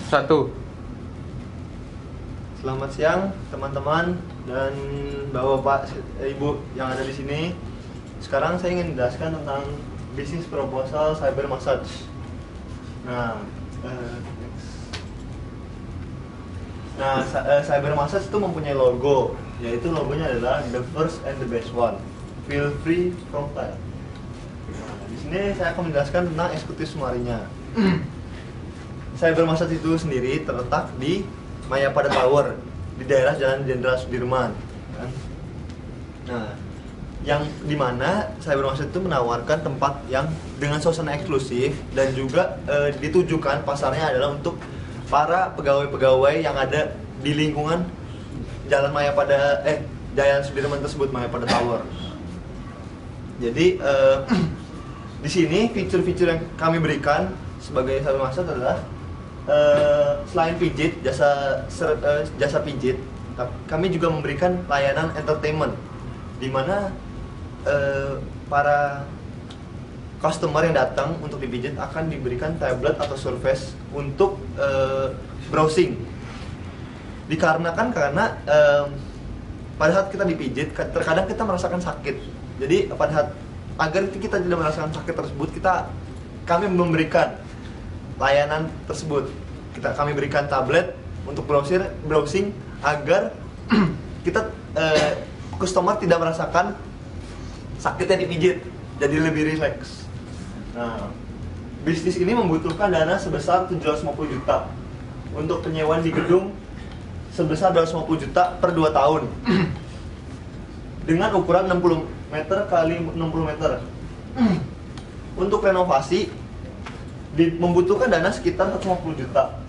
Satu. Selamat siang teman-teman dan bapak-bapak, ibu yang ada di sini. Sekarang saya ingin menjelaskan tentang bisnis proposal cyber massage. Nah, cyber massage itu mempunyai logo, yaitu logonya adalah the first and the best one. Feel free from time. Nah, di sini saya akan menjelaskan tentang eksekutif sumarinya. Cyber massage itu sendiri terletak di Mayapada Tower di daerah Jalan Jenderal Sudirman, kan? Nah, yang dimana cyber massage itu menawarkan tempat yang dengan suasana eksklusif dan juga ditujukan pasarnya adalah untuk para pegawai-pegawai yang ada di lingkungan Jalan Jalan Sudirman tersebut, Mayapada Tower. Jadi di sini fitur-fitur yang kami berikan sebagai cyber massage adalah selain pijit, jasa pijit, kami juga memberikan layanan entertainment, di mana para customer yang datang untuk dipijit akan diberikan tablet atau surface untuk browsing. Dikarenakan karena pada saat kita dipijit, terkadang kita merasakan sakit. Jadi agar kita tidak merasakan sakit tersebut, kami memberikan layanan tersebut. Kami berikan tablet untuk browsing agar kita customer tidak merasakan sakitnya dipijit, jadi lebih rileks. Nah, bisnis ini membutuhkan dana sebesar 750 juta untuk penyewaan di gedung sebesar 250 juta per 2 tahun dengan ukuran 60 meter kali 60 meter. Untuk renovasi membutuhkan dana sekitar 150 juta.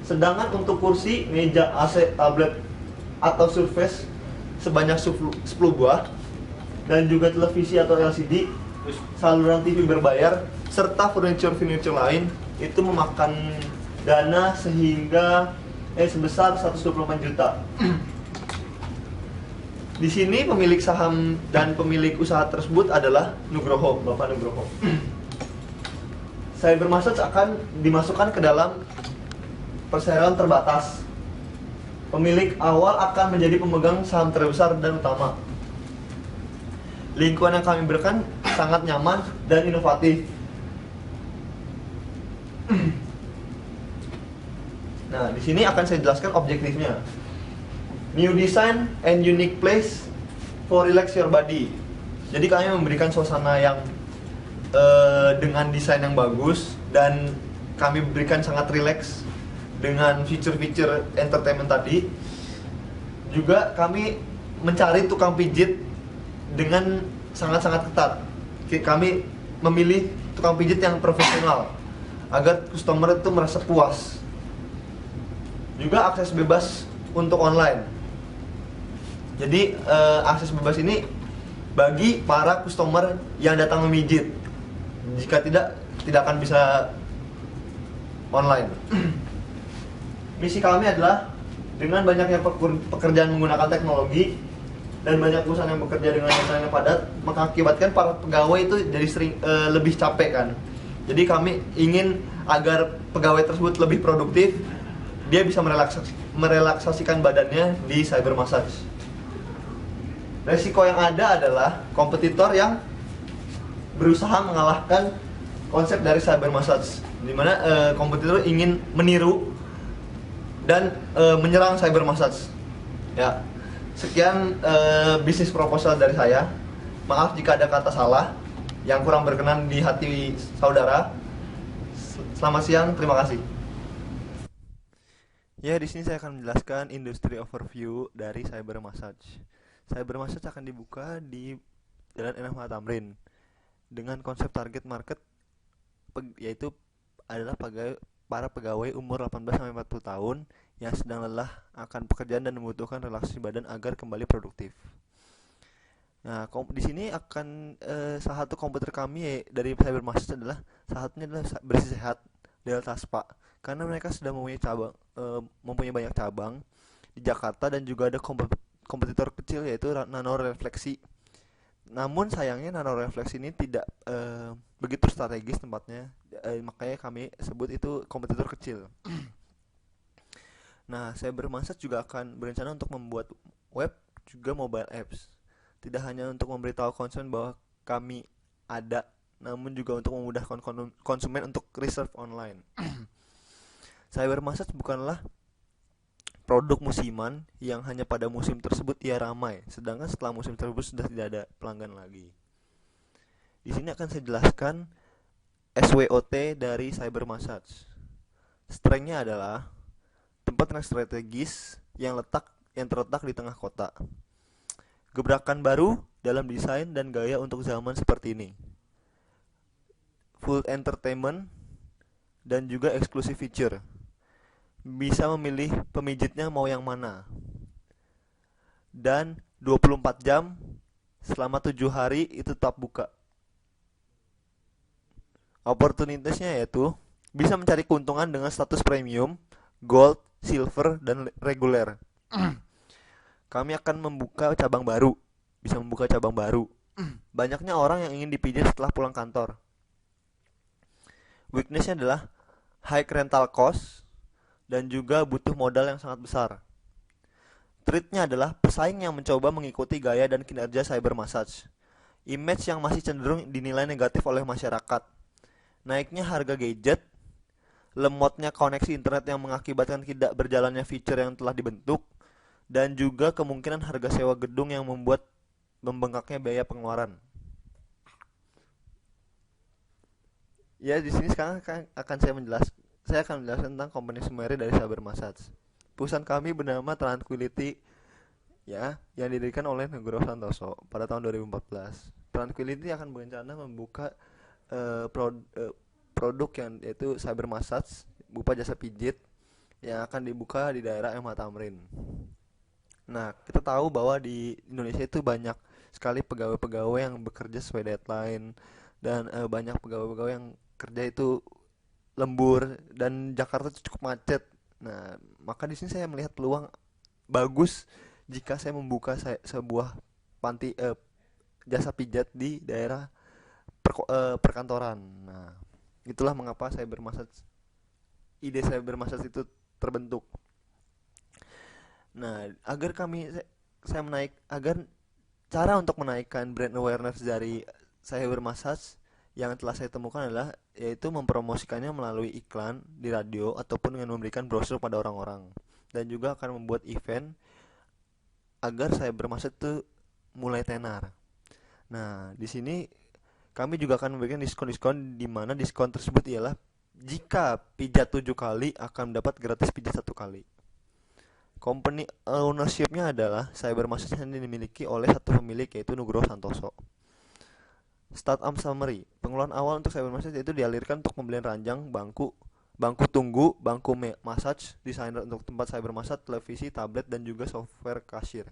Sedangkan untuk kursi, meja, AC, tablet atau surface sebanyak 10 buah, dan juga televisi atau LCD, saluran TV berbayar, serta furniture lain itu memakan dana sebesar 124 juta. Di sini pemilik saham dan pemilik usaha tersebut adalah Nugroho, Bapak Nugroho. Cyber massage akan dimasukkan ke dalam perseroan terbatas. Pemilik awal akan menjadi pemegang saham terbesar dan utama. Lingkungan yang kami berikan sangat nyaman dan inovatif. Nah, di sini akan saya jelaskan objektifnya. New design and unique place for relax your body. Jadi kami memberikan suasana yang dengan desain yang bagus, dan kami berikan sangat rileks dengan fitur-fitur entertainment tadi. Juga kami mencari tukang pijit dengan sangat-sangat ketat. Kami memilih tukang pijit yang profesional agar customer itu merasa puas. Juga akses bebas untuk online. Jadi akses bebas ini bagi para customer yang datang memijit. Jika tidak akan bisa online. Misi kami adalah dengan banyaknya pekerjaan menggunakan teknologi dan banyak perusahaan yang bekerja dengan jasa yang padat, mengakibatkan para pegawai itu jadi lebih capek, kan. Jadi kami ingin agar pegawai tersebut lebih produktif, dia bisa merelaksasikan badannya di cyber massage. Resiko yang ada adalah kompetitor yang berusaha mengalahkan konsep dari cyber massage, di mana kompetitor ingin meniru dan menyerang cyber massage. Ya, sekian bisnis proposal dari saya. Maaf jika ada kata salah yang kurang berkenan di hati saudara. Selamat siang, terima kasih. Ya, di sini saya akan menjelaskan industri overview dari cyber massage. Cyber massage akan dibuka di Jalan NH Tamrin dengan konsep target market yaitu adalah para pegawai umur 18 sampai 40 tahun yang sedang lelah akan pekerjaan dan membutuhkan relaksasi badan agar kembali produktif. Nah, di sini akan salah satu komputer kami dari cyber massage adalah salah satunya adalah Bersih Sehat Delta Spa, karena mereka sudah mempunyai banyak cabang di Jakarta dan juga ada kompetitor kecil yaitu Nano Refleksi. Namun sayangnya nano refleks ini tidak begitu strategis tempatnya, makanya kami sebut itu kompetitor kecil. Nah, Cyber Massage juga akan berencana untuk membuat web juga mobile apps. Tidak hanya untuk memberitahu konsumen bahwa kami ada, namun juga untuk memudahkan konsumen untuk reserve online. Cyber Massage bukanlah produk musiman yang hanya pada musim tersebut ia ramai, sedangkan setelah musim tersebut sudah tidak ada pelanggan lagi. Di sini akan saya jelaskan SWOT dari Cyber Massage. Strength-nya adalah tempat yang strategis yang terletak di tengah kota. Gebrakan baru dalam desain dan gaya untuk zaman seperti ini. Full entertainment dan juga exclusive feature. Bisa memilih pemijitnya mau yang mana. Dan 24 jam selama 7 hari itu tetap buka. Opportunitiesnya yaitu bisa mencari keuntungan dengan status premium, gold, silver, dan reguler. Kami akan membuka cabang baru. Bisa membuka cabang baru. Banyaknya orang yang ingin dipijit setelah pulang kantor. Weaknessnya adalah high rental cost dan juga butuh modal yang sangat besar. Threat-nya adalah pesaing yang mencoba mengikuti gaya dan kinerja Cyber Massage. Image yang masih cenderung dinilai negatif oleh masyarakat. Naiknya harga gadget, lemotnya koneksi internet yang mengakibatkan tidak berjalannya fitur yang telah dibentuk, dan juga kemungkinan harga sewa gedung yang membuat membengkaknya biaya pengeluaran. Ya, di sini sekarang saya akan menjelaskan tentang company summary dari Cyber Massage. Perusahaan kami bernama Tranquility, ya, yang didirikan oleh Nugroho Santoso pada tahun 2014. Tranquility akan berencana membuka produk yang yaitu Cyber Massage berupa jasa pijit yang akan dibuka di daerah MH Tamrin. Nah, kita tahu bahwa di Indonesia itu banyak sekali pegawai-pegawai yang bekerja sesuai deadline dan banyak pegawai-pegawai yang kerja itu lembur dan Jakarta itu cukup macet. Nah, maka di sini saya melihat peluang bagus jika saya membuka sebuah panti jasa pijat di daerah perkantoran. Nah, itulah mengapa ide saya bermassage itu terbentuk. Nah, agar cara untuk menaikkan brand awareness dari saya bermassage yang telah saya temukan adalah yaitu mempromosikannya melalui iklan di radio ataupun dengan memberikan brosur pada orang-orang, dan juga akan membuat event agar saya bermassage itu mulai tenar. Nah, di sini kami juga akan memberikan diskon-diskon di mana diskon tersebut ialah jika pijat 7 kali akan mendapat gratis pijat 1 kali. Company ownership-nya adalah Cyber Massage yang dimiliki oleh satu pemilik yaitu Nugroho Santoso. Startup summary. Pengeluaran awal untuk Cyber Massage yaitu dialirkan untuk pembelian ranjang, bangku tunggu, bangku massage, desainer untuk tempat cyber massage, televisi, tablet, dan juga software kasir.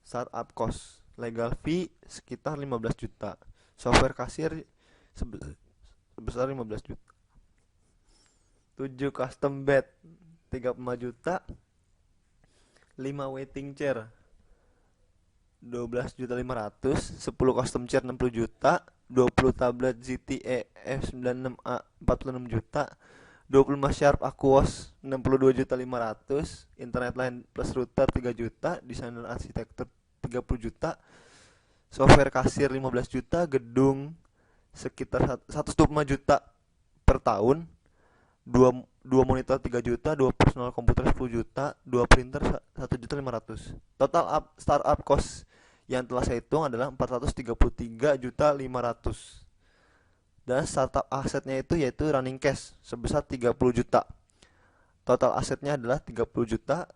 Startup cost. Legal fee sekitar 15 juta. Software kasir sebesar 15 juta. 7 custom bed 35 juta. 5 waiting chair 12.500.000, 10 custom chair 60 juta, 20 tablet ZTE F96A 46 juta, 25 Sharp Aquos 62.500.000, internet line plus router 3 juta, desainer arsitektur 30 juta, software kasir 15 juta, gedung sekitar 125 juta per tahun, 2 monitor 3 juta, 2 personal komputer 10 juta, 2 printer 1.500.000. Total startup cost yang telah saya hitung adalah 433.500.000. Dan startup asetnya itu yaitu running cash sebesar 30 juta. Total asetnya adalah 30 juta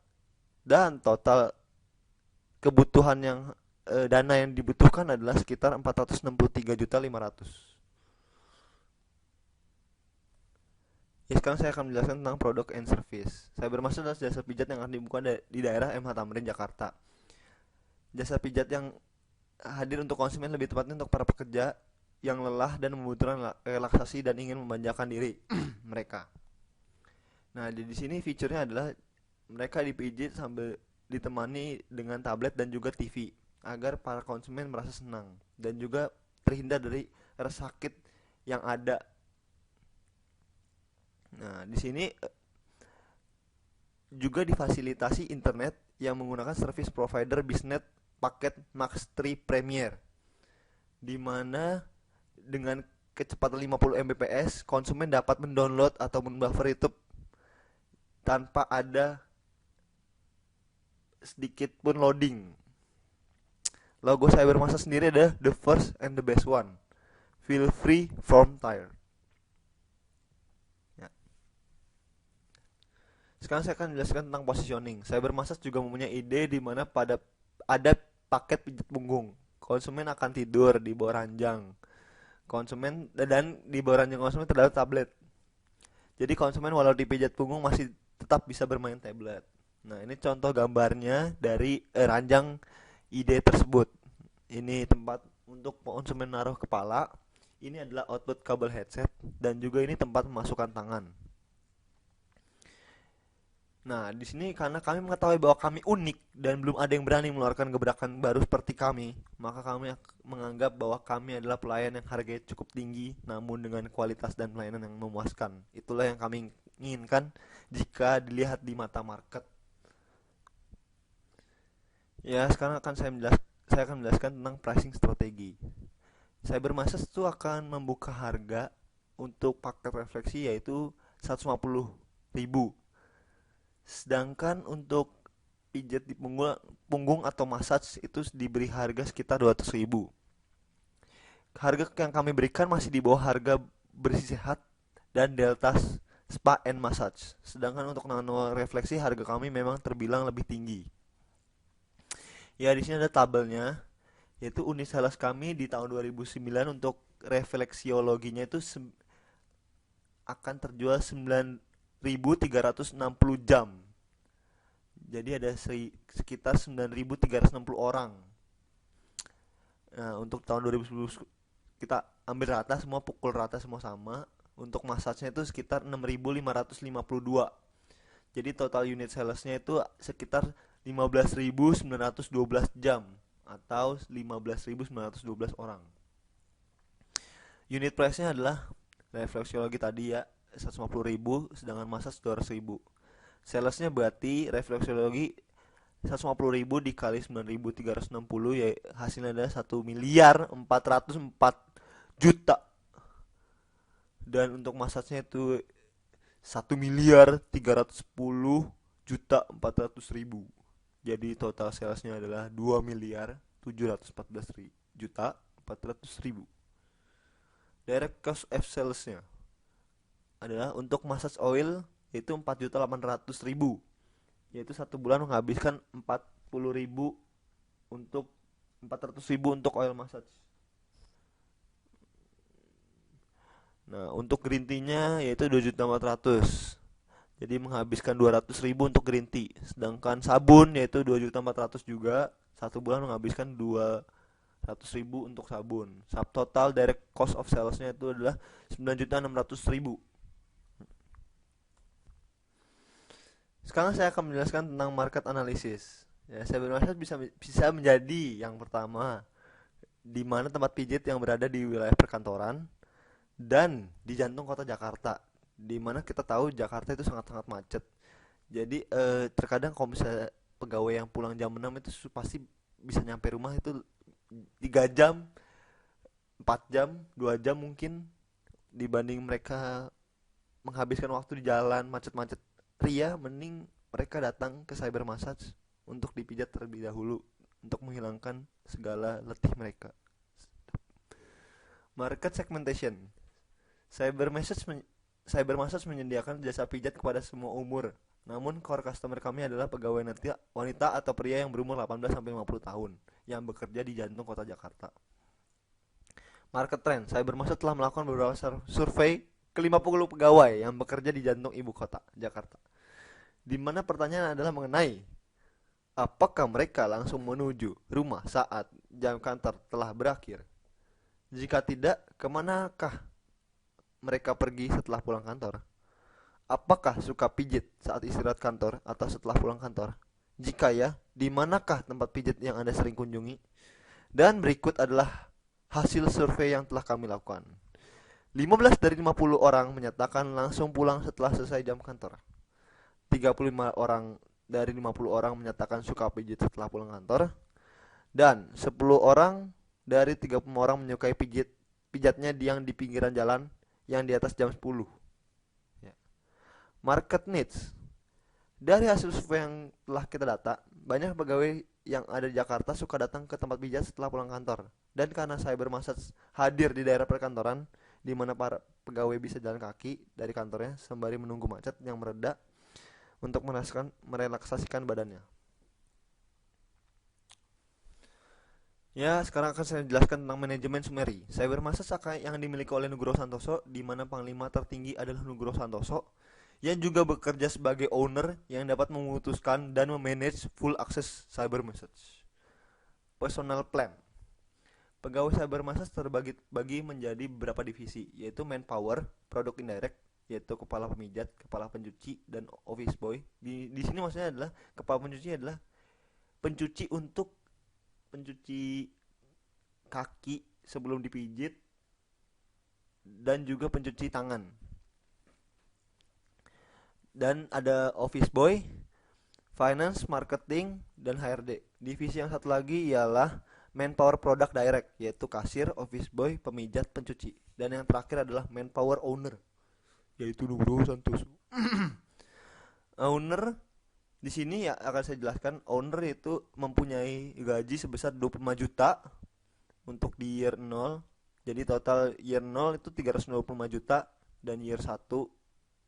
dan total kebutuhan dana yang dibutuhkan adalah sekitar 463.500.000. Ya, sekarang saya akan menjelaskan tentang produk and service. Saya bermaksud adalah jasa pijat yang akan dibuka di daerah MH Tamrin, Jakarta. Jasa pijat yang hadir untuk konsumen, lebih tepatnya untuk para pekerja yang lelah dan membutuhkan relaksasi dan ingin memanjakan diri mereka. Nah, di sini fiturnya adalah mereka dipijit sambil ditemani dengan tablet dan juga TV agar para konsumen merasa senang dan juga terhindar dari rasa sakit yang ada. Nah, di sini juga difasilitasi internet yang menggunakan service provider bisnet paket Max 3 Premier, di mana dengan kecepatan 50 Mbps konsumen dapat mendownload atau membuffer YouTube tanpa ada sedikit pun loading. Logo Cybermasa sendiri adalah the first and the best one. Feel free from tired. Ya. Sekarang saya akan menjelaskan tentang positioning. Cybermasa juga mempunyai ide di mana pada ada paket pijat punggung. Konsumen akan tidur di bawah ranjang. Dan di bawah ranjang konsumen terdapat tablet. Jadi konsumen walau dipijat punggung masih tetap bisa bermain tablet. Nah, ini contoh gambarnya dari ranjang ide tersebut. Ini tempat untuk konsumen naruh kepala. Ini adalah output kabel headset dan juga ini tempat memasukkan tangan. Nah, di sini karena kami mengetahui bahwa kami unik dan belum ada yang berani mengeluarkan gebrakan baru seperti kami, maka kami menganggap bahwa kami adalah pelayan yang harganya cukup tinggi namun dengan kualitas dan pelayanan yang memuaskan. Itulah yang kami inginkan jika dilihat di mata market. Ya, sekarang saya akan menjelaskan tentang pricing strategi. Cybermasa itu akan membuka harga untuk paket refleksi yaitu 150.000. Sedangkan untuk pijat di punggung atau massage itu diberi harga sekitar 200.000. Harga yang kami berikan masih di bawah harga bersih sehat dan Delta Spa and Massage. Sedangkan untuk nano refleksi harga kami memang terbilang lebih tinggi. Ya, di sini ada tabelnya, yaitu unit sales kami di tahun 2009 untuk refleksiologinya itu akan terjual 9.360 jam. Jadi ada sekitar 9.360 orang. Nah, untuk tahun 2010 kita ambil rata semua, pukul rata semua sama. Untuk massage-nya itu sekitar 6.552. Jadi total unit salesnya itu sekitar 15.912 jam atau 15.912 orang. Unit price-nya adalah refleksiologi tadi ya 150.000, sedangkan massage 200.000. Salesnya berarti refleksiologi 150.000 dikali 9.360 ya hasilnya adalah 1.404.000.000. Dan untuk massage-nya itu 1.310.400.000. Jadi total salesnya adalah 2.714.400.000. Direct cost of salesnya adalah untuk massage oil yaitu 4.800.000, yaitu satu bulan menghabiskan 40.000 untuk 400.000 untuk oil massage. Nah, untuk green tea-nya yaitu 2.400.000. Jadi menghabiskan 200.000 untuk green tea. Sedangkan sabun yaitu 2.400.000 juga. Satu bulan menghabiskan 200.000 untuk sabun. Subtotal direct cost of sales-nya itu adalah 9.600.000. Sekarang saya akan menjelaskan tentang market analysis. Ya, Cybermasa bisa menjadi yang pertama di mana tempat pijat yang berada di wilayah perkantoran dan di jantung kota Jakarta, di mana kita tahu Jakarta itu sangat-sangat macet. Jadi terkadang kalau misalnya pegawai yang pulang jam 6 itu pasti bisa nyampe rumah itu 3 jam, 4 jam, 2 jam mungkin, dibanding mereka menghabiskan waktu di jalan macet-macet ria. Mending mereka datang ke cyber massage untuk dipijat terlebih dahulu untuk menghilangkan segala letih mereka. Market segmentation. Cyber massage menyediakan jasa pijat kepada semua umur. Namun core customer kami adalah pegawai wanita atau pria yang berumur 18 sampai 50 tahun yang bekerja di jantung kota Jakarta. Market trend. Cyber massage telah melakukan beberapa survei ke 50 pegawai yang bekerja di jantung ibu kota Jakarta. Di mana pertanyaan adalah mengenai apakah mereka langsung menuju rumah saat jam kantor telah berakhir? Jika tidak, kemanakah mereka pergi setelah pulang kantor? Apakah suka pijit saat istirahat kantor atau setelah pulang kantor? Jika ya, di manakah tempat pijit yang Anda sering kunjungi? Dan berikut adalah hasil survei yang telah kami lakukan. 15 dari 50 orang menyatakan langsung pulang setelah selesai jam kantor. 35 orang dari 50 orang menyatakan suka pijit setelah pulang kantor, dan 10 orang dari 30 orang menyukai pijatnya yang di pinggiran jalan yang di atas jam 10. Ya. Market needs. Dari hasil survei yang telah kita data, banyak pegawai yang ada di Jakarta suka datang ke tempat pijat setelah pulang kantor. Dan karena Cyber Massage hadir di daerah perkantoran, di mana para pegawai bisa jalan kaki dari kantornya sembari menunggu macet yang mereda untuk merelaksasikan badannya. Ya, sekarang akan saya jelaskan tentang manajemen Sumery. Cyber Massage yang dimiliki oleh Nugroho Santoso, di mana panglima tertinggi adalah Nugroho Santoso, yang juga bekerja sebagai owner yang dapat memutuskan dan memanage full access Cyber Massage. Personal plan. Pegawai Cyber Massage terbagi menjadi beberapa divisi, yaitu manpower, produk indirect, yaitu kepala pemijat, kepala pencuci, dan office boy. Di sini maksudnya adalah kepala pencuci adalah pencuci untuk pencuci kaki sebelum dipijit, dan juga pencuci tangan. Dan ada office boy, finance, marketing, dan HRD. Divisi yang satu lagi ialah manpower product direct, yaitu kasir, office boy, pemijat, pencuci. Dan yang terakhir adalah manpower owner, yaitu Nugroho Santoso. Owner di sini ya akan saya jelaskan. Owner itu mempunyai gaji sebesar 25 juta untuk di year 0. Jadi total year 0 itu 325 juta dan year 1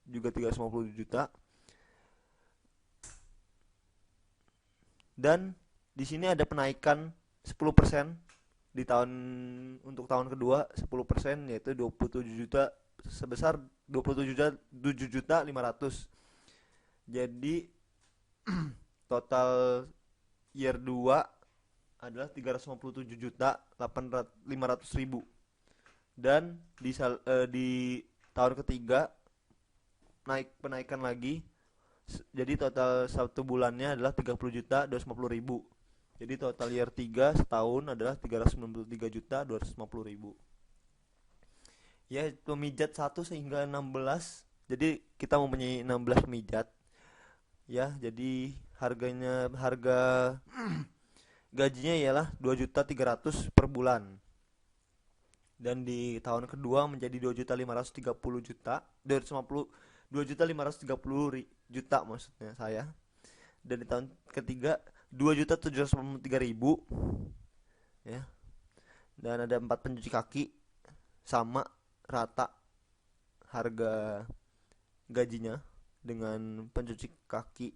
juga 350 juta. Dan di sini ada penaikan 10% di untuk tahun kedua, 10%, yaitu 27 juta sebesar 27 juta 500. Jadi total year 2 adalah 357 juta 500 ribu. Dan di tahun ketiga penaikan lagi. Jadi total satu bulannya adalah 30 juta 250 ribu. Jadi total year 3 setahun adalah 393 juta 250 ribu. Ya, pemijat 1 sehingga 16. Jadi kita mempunyai 16 pemijat. Ya, jadi harga gajinya ialah 2.300.000 per bulan. Dan di tahun kedua menjadi 2.530 juta maksudnya saya. Dan di tahun ketiga 2.793.000, ya. Dan ada 4 pencuci kaki, sama rata harga gajinya dengan pencuci kaki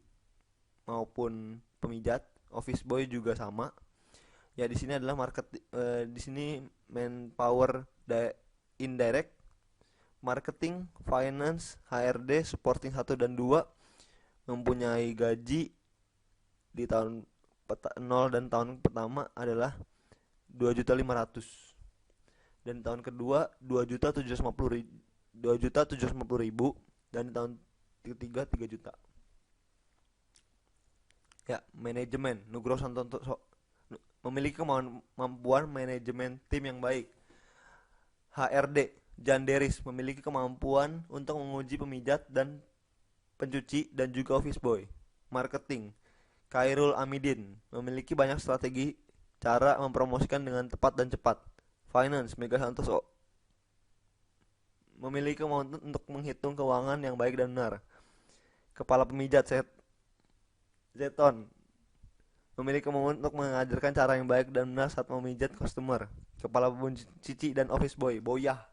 maupun pemijat. Office boy juga sama. Ya, di sini adalah di sini manpower indirect, marketing, finance, HRD, supporting 1 dan 2 mempunyai gaji di tahun 0 dan tahun pertama adalah 2.500.000. Dan tahun kedua 2.750.000 dan di tahun ketiga 3 juta. Ya, manajemen. Nugroho Santoso memiliki kemampuan manajemen tim yang baik. HRD Jan Deris memiliki kemampuan untuk menguji pemijat dan pencuci dan juga office boy. Marketing Khairul Amidin memiliki banyak strategi cara mempromosikan dengan tepat dan cepat. Finance Mega Santoso memiliki kemampuan untuk menghitung keuangan yang baik dan benar. Kepala pemijat Zeton memiliki kemampuan untuk mengajarkan cara yang baik dan benar saat memijat customer. Kepala pencuci dan office boy Boyah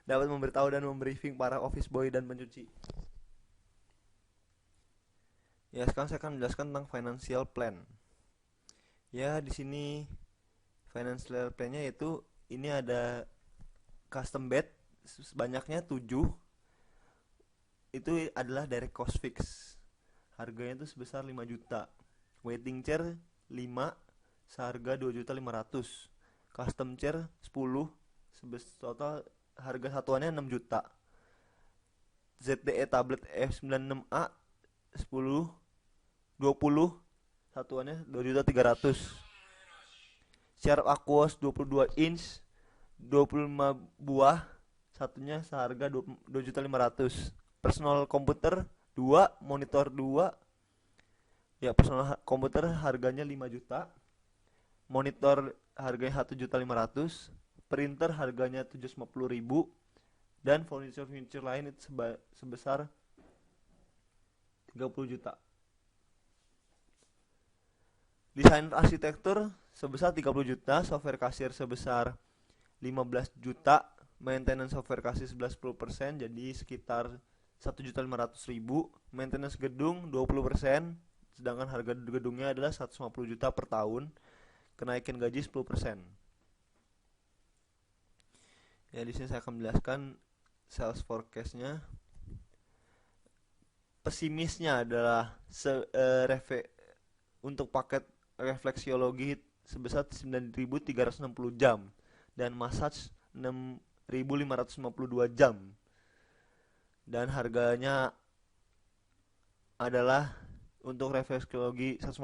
dapat memberitahu dan membriefing para office boy dan pencuci. Ya, sekarang saya akan menjelaskan tentang financial plan. Ya, di sini financial plan-nya yaitu ini ada custom bed sebanyaknya 7. Itu adalah direct cost fix. Harganya itu sebesar 5 juta. Waiting chair 5 seharga 2.500.000. Custom chair 10 sebesar total harga satuannya 6 juta. ZTE tablet F96A 10 20 satuannya 2.300.000. Sharp Aquos 22 inch 25 buah satunya seharga 2.500.000. Personal komputer 2, monitor 2. Ya, personal komputer harganya 5 juta. Monitor harganya 1.500.000, printer harganya 750.000, dan furniture lain itu sebesar 30 juta. Desain arsitektur sebesar 30 juta, software kasir sebesar 15 juta, maintenance software kasir 10%, jadi sekitar 1.500.000, maintenance gedung 20%, sedangkan harga gedungnya adalah 150 juta per tahun, kenaikan gaji 10%. Ya, di sini saya akan menjelaskan sales forecast-nya. Pesimisnya adalah untuk paket refleksiologi sebesar 9.360 jam dan massage 6.552 jam. Dan harganya adalah untuk refleksiologi 150.000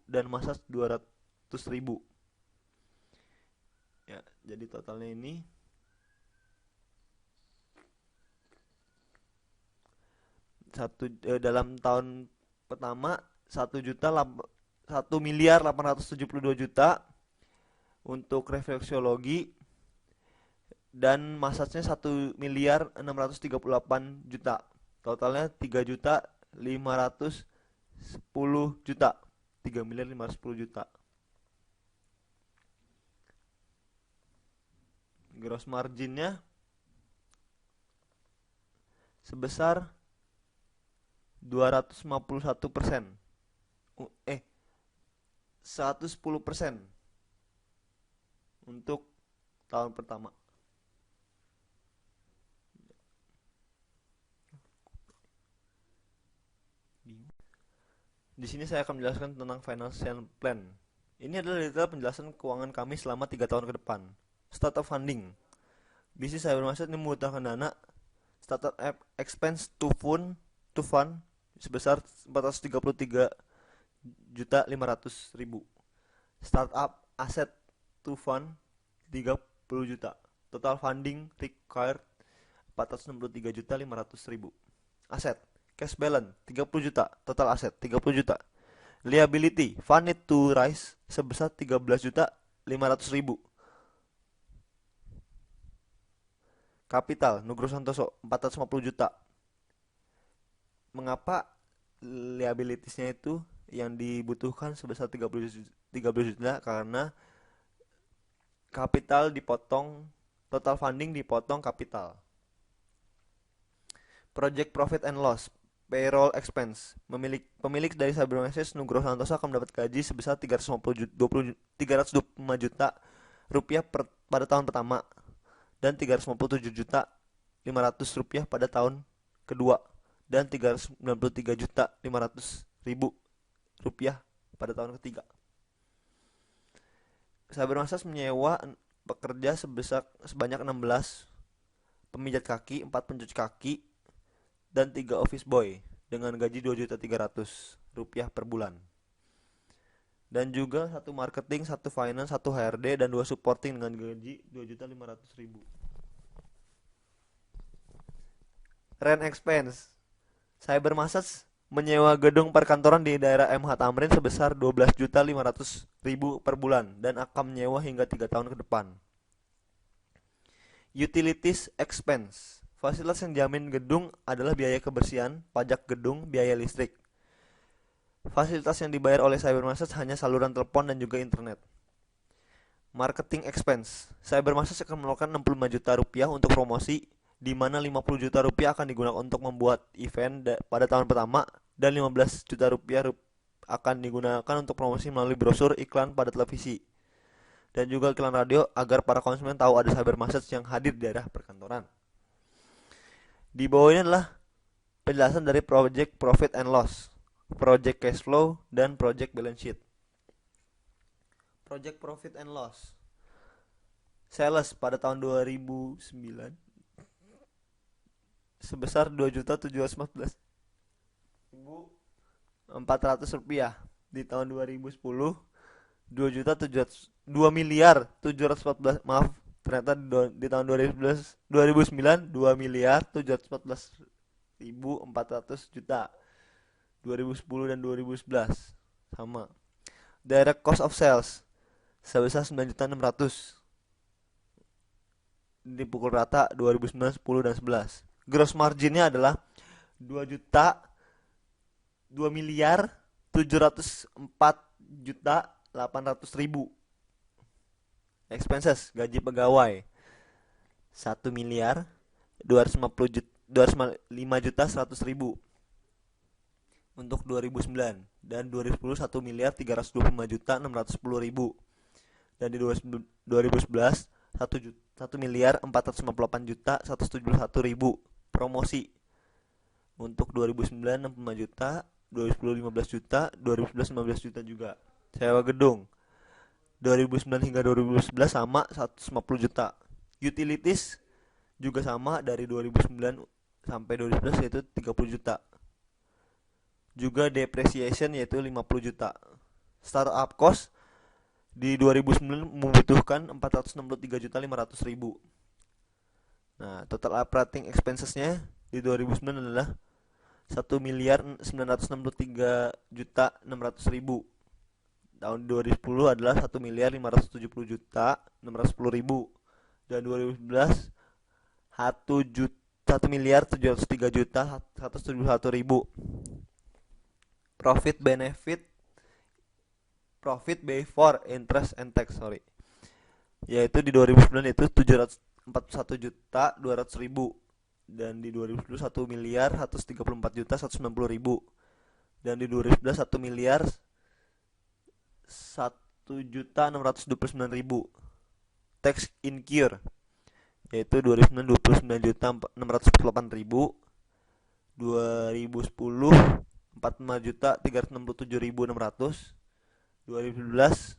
dan massage 200.000. Ya, jadi totalnya ini dalam tahun pertama 1.872.000.000 untuk refleksiologi, dan massage-nya 1.638.000.000. Totalnya 3.510.000.000. 3.510.000.000. Gross marginnya sebesar 251%. 110% untuk tahun pertama. Di sini saya akan menjelaskan tentang financial plan. Ini adalah detail penjelasan keuangan kami selama 3 tahun ke depan. Startup funding. Bisnis saya bermaksud ini membutuhkan dana. Startup expense to fund sebesar 433.500.000. Startup asset to fund 30 juta. Total funding required 463.500.000. Aset cash balance 30 juta. Total aset 30 juta. Liability fund need to rise sebesar 13.500.000. Kapital Nugroho Santoso 450 juta. Mengapa liabilitiesnya itu yang dibutuhkan sebesar 30 juta? Karena kapital dipotong, total funding dipotong kapital. Project profit and loss, payroll expense. Pemilik dari Cybermessage Nugroho Santoso akan mendapat gaji sebesar 325 juta rupiah pada tahun pertama dan 357.500.000 rupiah pada tahun kedua dan 393.500.000 rupiah pada tahun ketiga. Cybermessage menyewa pekerja sebanyak 16 pemijat kaki, 4 pencuci kaki, dan 3 office boy dengan gaji 2.300.000 rupiah per bulan. Dan juga 1 marketing, 1 finance, 1 HRD, dan 2 supporting dengan gaji 2.500.000. Rent expense. Cybermessage menyewa gedung perkantoran di daerah MH Tamrin sebesar 12.500.000 per bulan dan akan menyewa hingga 3 tahun ke depan. Utilities expense. Fasilitas yang dijamin gedung adalah biaya kebersihan, pajak gedung, biaya listrik. Fasilitas yang dibayar oleh Cybermessage hanya saluran telepon dan juga internet. Marketing expense. Cybermessage akan mengeluarkan 65 juta rupiah untuk promosi, di mana 50 juta rupiah akan digunakan untuk membuat event pada tahun pertama dan 15 juta rupiah akan digunakan untuk promosi melalui brosur iklan pada televisi dan juga iklan radio agar para konsumen tahu ada Cybermessage yang hadir di daerah perkantoran. Di bawah ini adalah penjelasan dari project profit and loss, project cash flow, dan project balance sheet. Project profit and loss. Sales pada tahun 2009 sebesar 2.714.400 rupiah. Di tahun 2010 2.714, maaf, ternyata di tahun 2009 2.714 juta. 2010 dan 2011 sama. Direct cost of sales sebesar 9.600.000, dipukul rata 2009, 10 dan 11. Gross marginnya adalah 2 juta 2 miliar 704.800.000. Expenses gaji pegawai 1 miliar 205.100.000 untuk 2009, dan 2010 1 miliar 325.610.000, dan di 2011 1 miliar 458.171.000. Promosi untuk 2009 65 juta, 2010 15 juta, 2011 15 juta juga. Sewa gedung 2009 hingga 2011 sama 150 juta. Utilities juga sama dari 2009 sampai 2011 yaitu 30 juta. Juga depreciation yaitu 50 juta. Startup cost di 2009 membutuhkan 463.500.000. Nah, total operating expensesnya di 2009 adalah 1 miliar 963.600.000. Tahun 2010 adalah 1 miliar 570.610.000, dan 2011 1 miliar 703.171.000. Profit before interest and tax, yaitu di 2009 itu 741.200.000, dan di 2010 1 miliar 134.190.000, dan di 2011 1 miliar 1.629.000. Tax incur yaitu 2009 29.648.000, 2010 45.367.600, 2011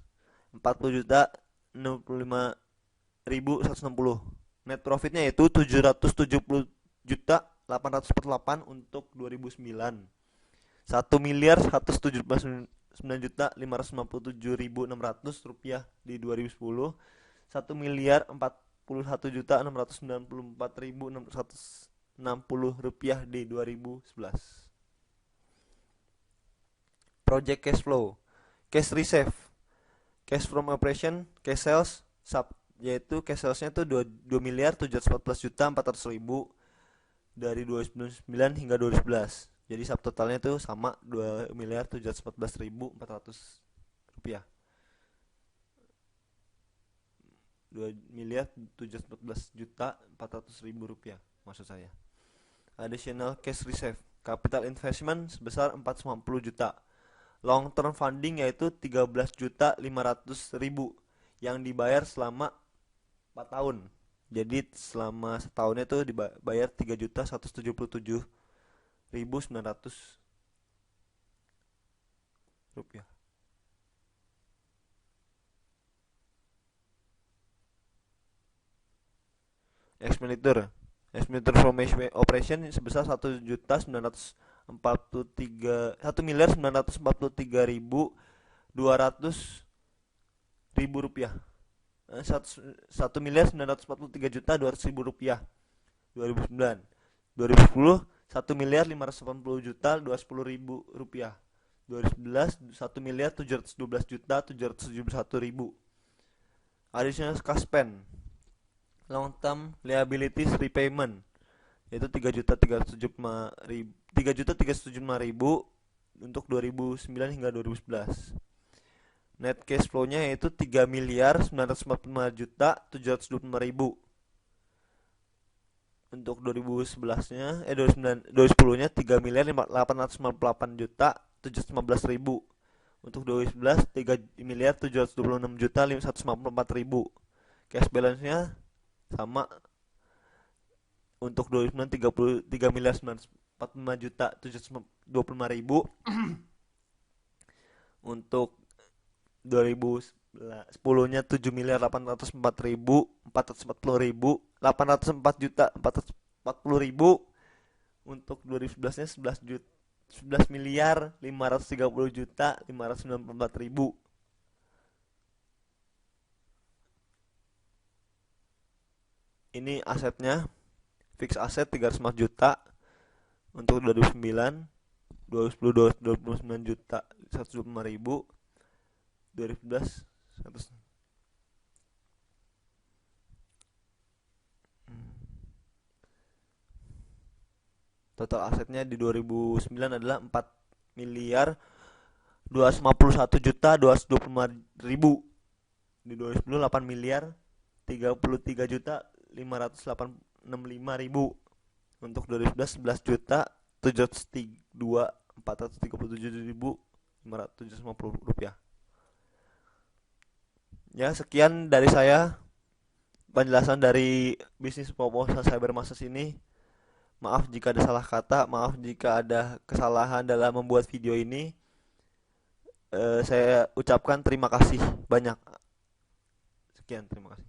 40.065.160. Net profitnya yaitu 770.848 untuk 2009, 1 miliar 179.557.600 rupiah di 2010, 1 miliar 41.694.660 rupiah di 2011. Project cash flow, cash reserve, cash from operation, cash sales, yaitu cash salesnya itu 2 miliar 714.400.000 dari 2009 hingga 2011. Jadi subtotalnya itu sama 2 miliar 714.400 rupiah. 2 miliar 714.400.000 rupiah maksud saya. Additional cash reserve, capital investment sebesar 450 juta. Long term funding yaitu 13.500.000 yang dibayar selama 4 tahun. Jadi selama setahunnya itu dibayar 3.177.900 rupiah. Expenditure from operation sebesar 1.943.200.000 rupiah. 1.943.200.000 rupiah 2009. 2010 1.580.210.000 rupiah. 2011 1.712.771.000. Additional cash spend, long term liabilities repayment yaitu 3.375.000 untuk 2009 hingga 2011. Net cash flow-nya yaitu 3 miliar 945.725.000 untuk 2011-nya 2010-nya 3 miliar 898.715.000 untuk 2011 3 miliar 726.154.000. Cash balance-nya sama untuk 2009 33 miliar 945.725.000 untuk 2010-nya 7 miliar 804.440.000, 804.440.000 untuk 2011-nya 11 miliar 530.594.000. Ini asetnya, fix aset 300 juta, Untuk 2009 2010 29 juta 125.000, 2011 100. Total asetnya di 2009 adalah 4 miliar 251 juta 225.000. Di 2010 8 miliar 33 juta 585.000. Untuk 2011 11 juta 702 437.550 rupiah. Ya, sekian dari saya penjelasan dari bisnis proposal cyber masses ini. Maaf jika ada salah kata, maaf jika ada kesalahan dalam membuat video ini. Saya ucapkan terima kasih banyak. Sekian, terima kasih.